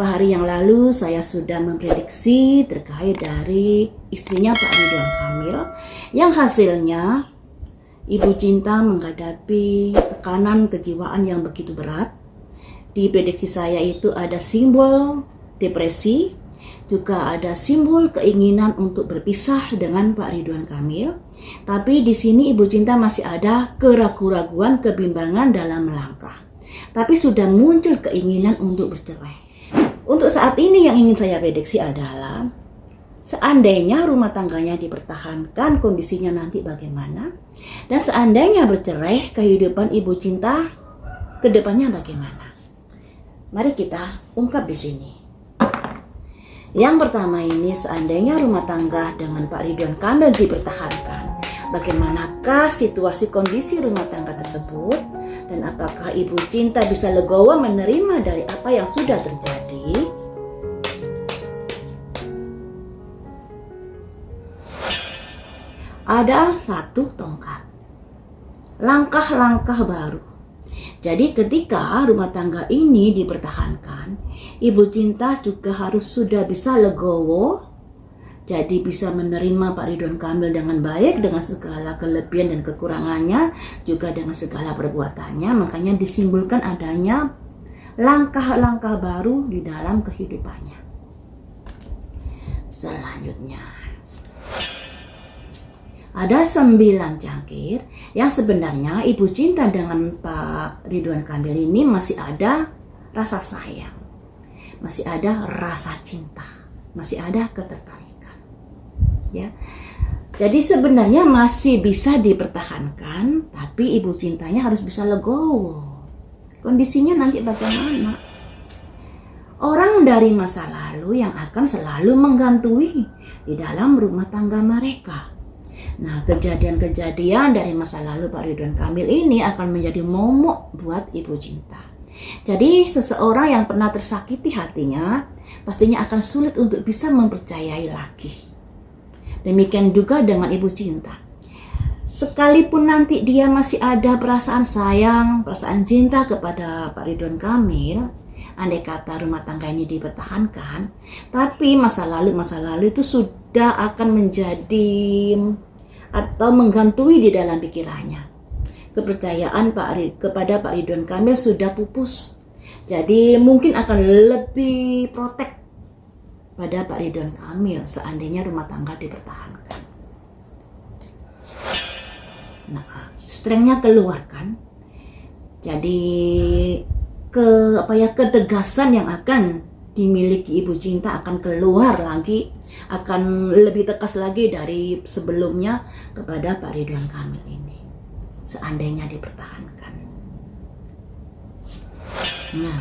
Beberapa hari yang lalu saya sudah memprediksi terkait dari istrinya Pak Ridwan Kamil yang hasilnya Ibu Cinta menghadapi tekanan kejiwaan yang begitu berat. Di prediksi saya itu ada simbol depresi, juga ada simbol keinginan untuk berpisah dengan Pak Ridwan Kamil. Tapi di sini Ibu Cinta masih ada keraguan-raguan, kebimbangan dalam melangkah. Tapi sudah muncul keinginan untuk bercerai. Untuk saat ini yang ingin saya prediksi adalah seandainya rumah tangganya dipertahankan, kondisinya nanti bagaimana? Dan seandainya bercerai, kehidupan Ibu Cinta ke depannya bagaimana? Mari kita ungkap di sini. Yang pertama ini, seandainya rumah tangga dengan Pak Ridwan Kamil dipertahankan, bagaimanakah situasi kondisi rumah tangga tersebut? Dan apakah Ibu Cinta bisa legowo menerima dari apa yang sudah terjadi? Ada satu tongkat, langkah-langkah baru. Jadi ketika rumah tangga ini dipertahankan, Ibu Cinta juga harus sudah bisa legowo, jadi bisa menerima Pak Ridwan Kamil dengan baik, dengan segala kelebihan dan kekurangannya, juga dengan segala perbuatannya. Makanya disimbolkan adanya langkah-langkah baru di dalam kehidupannya. Selanjutnya, ada 9 cangkir yang sebenarnya Ibu Cinta dengan Pak Ridwan Kamil ini masih ada rasa sayang, masih ada rasa cinta, masih ada ketertarikan. Ya, jadi sebenarnya masih bisa dipertahankan, tapi Ibu Cintanya harus bisa legowo. Kondisinya nanti bagaimana? Orang dari masa lalu yang akan selalu menggantui di dalam rumah tangga mereka. Nah, kejadian-kejadian dari masa lalu Pak Ridwan Kamil ini akan menjadi momok buat Ibu Cinta. Jadi seseorang yang pernah tersakiti hatinya pastinya akan sulit untuk bisa mempercayai lagi. Demikian juga dengan Ibu Cinta. Sekalipun nanti dia masih ada perasaan sayang, perasaan cinta kepada Pak Ridwan Kamil, andai kata rumah tangga ini dipertahankan, tapi masa lalu itu sudah akan menjadi atau menggantui di dalam pikirannya. Kepercayaan kepada Pak Ridwan Kamil sudah pupus. Jadi mungkin akan lebih protek pada Pak Ridwan Kamil seandainya rumah tangga dipertahankan. Nah, strengthnya keluar kan. Jadi ketegasan yang akan dimiliki Ibu Cinta akan keluar lagi, akan lebih tegas lagi dari sebelumnya kepada Pak Ridwan Kamil ini seandainya dipertahankan. Nah,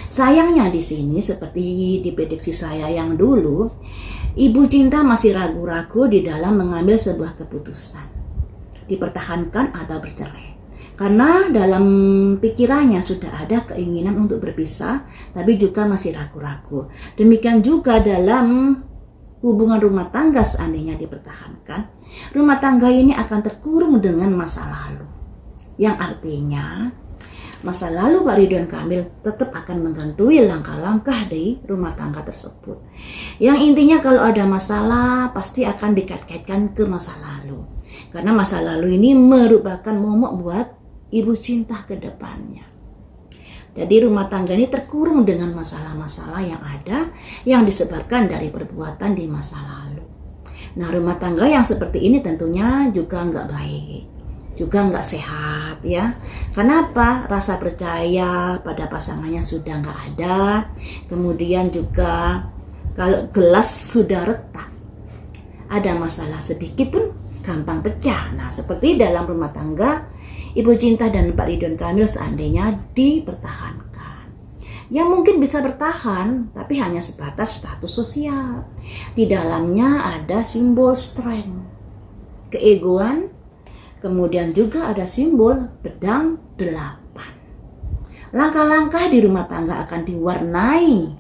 sayangnya di sini seperti di prediksi saya yang dulu, Ibu Cinta masih ragu-ragu di dalam mengambil sebuah keputusan, dipertahankan atau bercerai. Karena dalam pikirannya sudah ada keinginan untuk berpisah, tapi juga masih ragu-ragu. Demikian juga dalam hubungan rumah tangga seandainya dipertahankan, rumah tangga ini akan terkurung dengan masa lalu. Yang artinya masa lalu Pak Ridwan Kamil tetap akan menggantui langkah-langkah di rumah tangga tersebut. Yang intinya kalau ada masalah pasti akan dikait-kaitkan ke masa lalu. Karena masa lalu ini merupakan momok buat Ibu Cinta ke depannya. Jadi rumah tangga ini terkurung dengan masalah-masalah yang ada yang disebabkan dari perbuatan di masa lalu. Nah, rumah tangga yang seperti ini tentunya juga nggak baik, juga nggak sehat ya. Kenapa? Rasa percaya pada pasangannya sudah nggak ada. Kemudian juga kalau gelas sudah retak, ada masalah sedikit pun gampang pecah. Nah, seperti dalam rumah tangga Ibu Cinta dan Pak Ridwan Kamil seandainya dipertahankan. Yang mungkin bisa bertahan, tapi hanya sebatas status sosial. Di dalamnya ada simbol strength, keegoan, kemudian juga ada simbol pedang 8. Langkah-langkah di rumah tangga akan diwarnai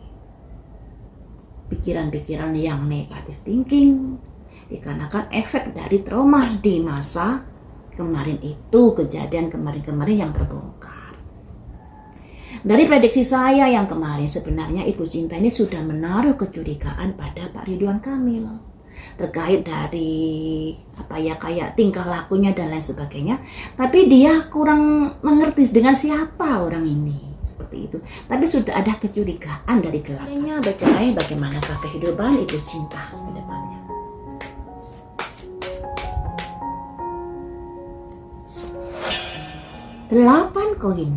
pikiran-pikiran yang negatif thinking, dikarenakan efek dari trauma di masa kemarin itu, kejadian kemarin-kemarin yang terbongkar. Dari prediksi saya yang kemarin, sebenarnya Ibu Cinta ini sudah menaruh kecurigaan pada Pak Ridwan Kamil terkait dari kayak tingkah lakunya dan lain sebagainya. Tapi dia kurang mengerti dengan siapa orang ini, seperti itu. Tapi sudah ada kecurigaan dari gelapnya. Bercerai, bagaimanakah kehidupan Ibu Cinta ke depannya? Delapan koin.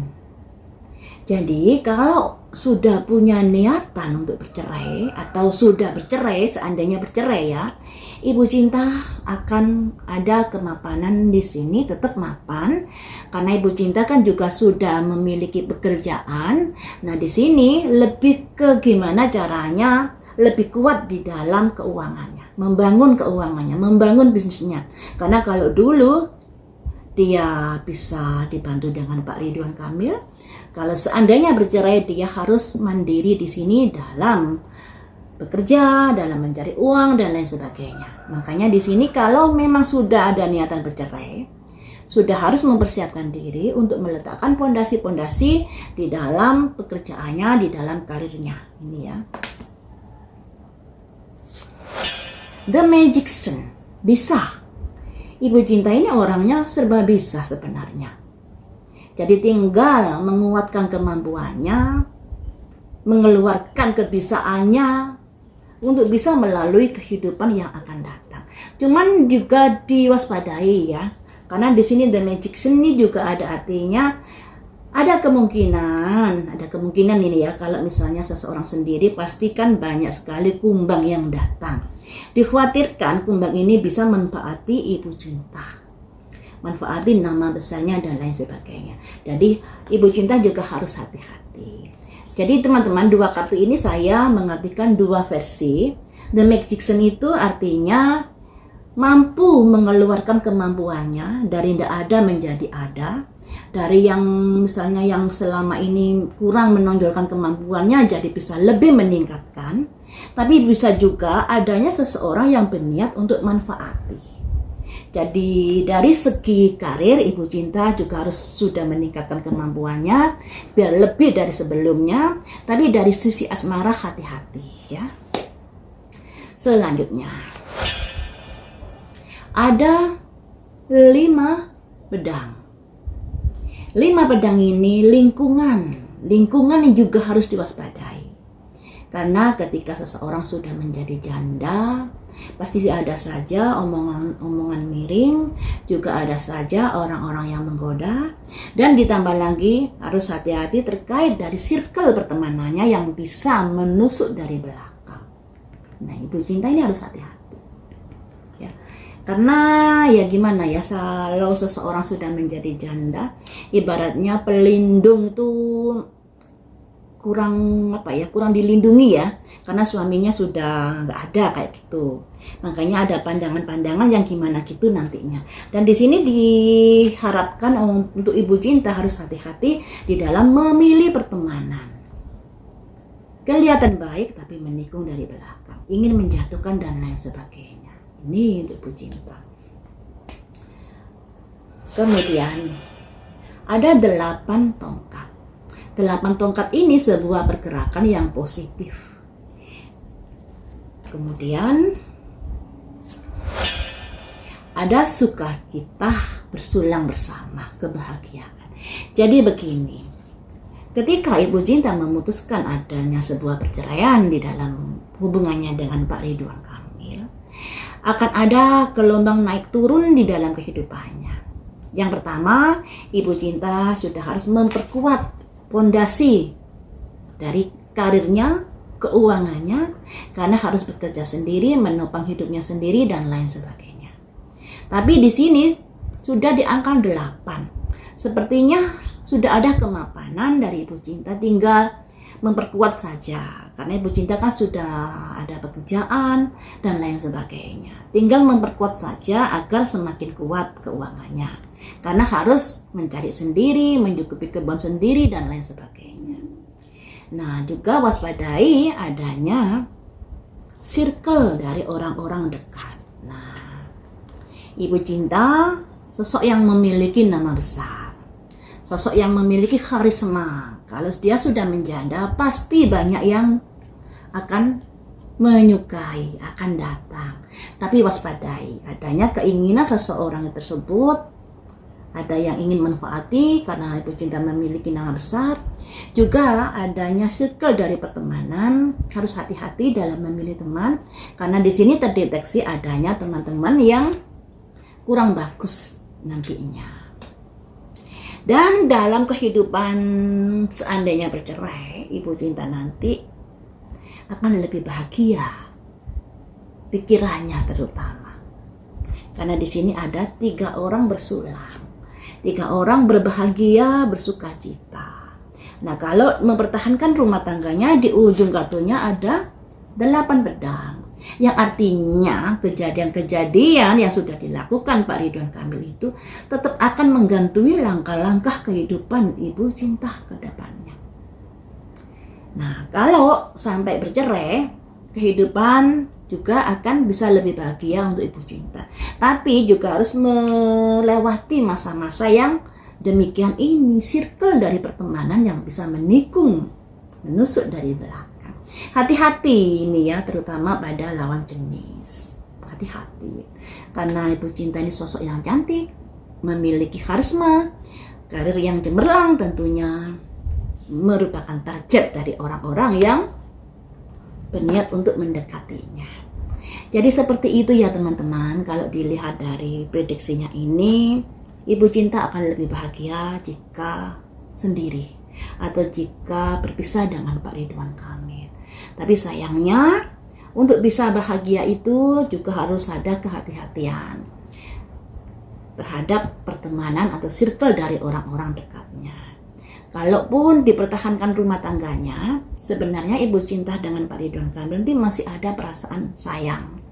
Jadi kalau sudah punya niatan untuk bercerai atau sudah bercerai, seandainya bercerai ya, Ibu Cinta akan ada kemapanan di sini, tetap mapan karena Ibu Cinta kan juga sudah memiliki pekerjaan. Nah, di sini lebih ke gimana caranya lebih kuat di dalam keuangannya, membangun keuangannya, membangun bisnisnya. Karena kalau dulu dia bisa dibantu dengan Pak Ridwan Kamil, kalau seandainya bercerai dia harus mandiri di sini dalam bekerja, dalam mencari uang dan lain sebagainya. Makanya di sini kalau memang sudah ada niatan bercerai, sudah harus mempersiapkan diri untuk meletakkan pondasi-pondasi di dalam pekerjaannya, di dalam karirnya. Ini ya. The Magician, bisa. Ibu Cinta ini orangnya serba bisa sebenarnya. Jadi tinggal menguatkan kemampuannya, mengeluarkan kebisaannya untuk bisa melalui kehidupan yang akan datang. Cuman juga diwaspadai ya, karena di sini The Magician ini juga ada artinya ada kemungkinan ini ya, kalau misalnya seseorang sendiri pasti kan banyak sekali kumbang yang datang. Dikhawatirkan kumbang ini bisa manfaati Ibu Cinta, manfaati nama besarnya dan lain sebagainya. Jadi Ibu Cinta juga harus hati-hati. Jadi teman-teman, dua kartu ini saya mengartikan dua versi. The Magician itu artinya mampu mengeluarkan kemampuannya dari tidak ada menjadi ada. Dari yang misalnya yang selama ini kurang menonjolkan kemampuannya jadi bisa lebih meningkatkan. Tapi bisa juga adanya seseorang yang berniat untuk manfaati. Jadi dari segi karir Ibu Cinta juga harus sudah meningkatkan kemampuannya biar lebih dari sebelumnya. Tapi dari sisi asmara hati-hati ya. Selanjutnya ada 5 pedang. 5 pedang ini lingkungan yang juga harus diwaspadai. Karena ketika seseorang sudah menjadi janda, pasti ada saja omongan miring, juga ada saja orang-orang yang menggoda, dan ditambah lagi harus hati-hati terkait dari circle pertemanannya yang bisa menusuk dari belakang. Nah, Ibu Cinta ini harus hati-hati. Ya. Karena ya gimana ya, kalau seseorang sudah menjadi janda, ibaratnya pelindung itu kurang dilindungi ya, karena suaminya sudah nggak ada kayak gitu. Makanya ada pandangan-pandangan yang gimana gitu nantinya. Dan di sini diharapkan untuk Ibu Cinta harus hati-hati di dalam memilih pertemanan. Kelihatan baik tapi menikung dari belakang, ingin menjatuhkan dan lain sebagainya. Ini untuk Ibu Cinta. Kemudian ada 8 tongkat. 8 tongkat ini sebuah pergerakan yang positif. Kemudian ada sukacita bersulang bersama, kebahagiaan. Jadi begini, ketika Ibu Cinta memutuskan adanya sebuah perceraian di dalam hubungannya dengan Pak Ridwan Kamil, akan ada gelombang naik turun di dalam kehidupannya. Yang pertama, Ibu Cinta sudah harus memperkuat fondasi dari karirnya, keuangannya, karena harus bekerja sendiri, menopang hidupnya sendiri dan lain sebagainya. Tapi di sini sudah di angka 8. Sepertinya sudah ada kemapanan dari Ibu Cinta, tinggal memperkuat saja. Karena Ibu Cinta kan sudah ada pekerjaan dan lain sebagainya. Tinggal memperkuat saja agar semakin kuat keuangannya. Karena harus mencari sendiri, mencukupi kebutuhan sendiri dan lain sebagainya. Nah, juga waspadai adanya circle dari orang-orang dekat. Nah, Ibu Cinta sosok yang memiliki nama besar, sosok yang memiliki karisma. Kalau dia sudah menjanda, pasti banyak yang akan menyukai, akan datang. Tapi waspadai, adanya keinginan seseorang tersebut, ada yang ingin manfaati karena ibu cinta memiliki nama besar. Juga adanya circle dari pertemanan, harus hati-hati dalam memilih teman, karena di sini terdeteksi adanya teman-teman yang kurang bagus nantinya. Dan dalam kehidupan seandainya bercerai, ibu cinta nanti akan lebih bahagia, pikirannya terutama. Karena di sini ada 3 orang bersulang, 3 orang berbahagia, bersuka cita. Nah, kalau mempertahankan rumah tangganya, di ujung kartunya ada 8 pedang. Yang artinya kejadian-kejadian yang sudah dilakukan Pak Ridwan Kamil itu tetap akan menggantui langkah-langkah kehidupan ibu cinta ke depannya. Nah, kalau sampai bercerai, kehidupan juga akan bisa lebih bahagia untuk ibu cinta. Tapi juga harus melewati masa-masa yang demikian ini, circle dari pertemanan yang bisa menikung, menusuk dari belakang. Hati-hati ini ya, terutama pada lawan jenis. Hati-hati, karena ibu cinta ini sosok yang cantik, memiliki karisma, karir yang cemerlang, tentunya merupakan target dari orang-orang yang berniat untuk mendekatinya. Jadi seperti itu ya teman-teman, kalau dilihat dari prediksinya ini, ibu cinta akan lebih bahagia jika sendiri atau jika berpisah dengan Pak Ridwan Kamil. Tapi sayangnya, untuk bisa bahagia itu juga harus ada kehati-hatian terhadap pertemanan atau circle dari orang-orang dekatnya. Kalaupun dipertahankan rumah tangganya, sebenarnya ibu cinta dengan Pak Ridwan Kamil ini masih ada perasaan sayang,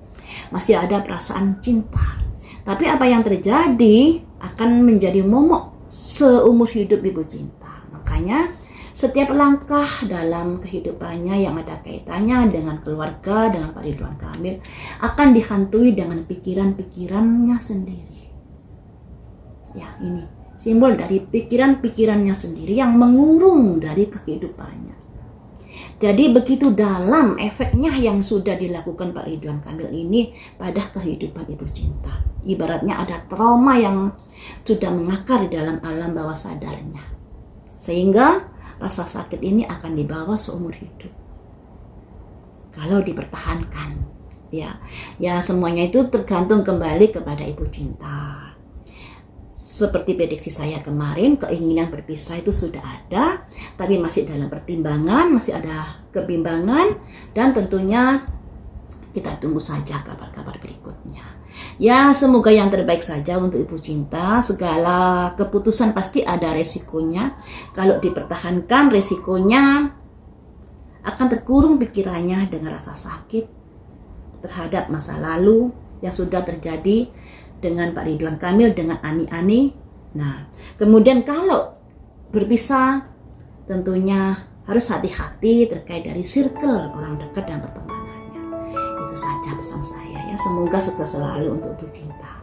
masih ada perasaan cinta. Tapi apa yang terjadi akan menjadi momok seumur hidup ibu cinta. Makanya setiap langkah dalam kehidupannya yang ada kaitannya dengan keluarga, dengan Pak Ridwan Kamil, akan dihantui dengan pikiran-pikirannya sendiri. Ya, ini simbol dari pikiran-pikirannya sendiri yang mengurung dari kehidupannya. Jadi begitu dalam efeknya yang sudah dilakukan Pak Ridwan Kamil ini pada kehidupan ibu cinta. Ibaratnya ada trauma yang sudah mengakar di dalam alam bawah sadarnya. Sehingga rasa sakit ini akan dibawa seumur hidup. Kalau dipertahankan, ya semuanya itu tergantung kembali kepada ibu cinta. Seperti prediksi saya kemarin, keinginan berpisah itu sudah ada, tapi masih dalam pertimbangan, masih ada kebimbangan, dan tentunya kita tunggu saja kabar-kabar berikutnya. Ya, semoga yang terbaik saja untuk ibu cinta. Segala keputusan pasti ada resikonya. Kalau dipertahankan, resikonya akan terkurung pikirannya dengan rasa sakit terhadap masa lalu yang sudah terjadi dengan Pak Ridwan Kamil, dengan Ani. Nah, kemudian kalau berpisah, tentunya harus hati-hati terkait dari circle orang dekat dan pertemanannya. Itu saja pesan saya ya. Semoga sukses selalu untuk ibu cinta.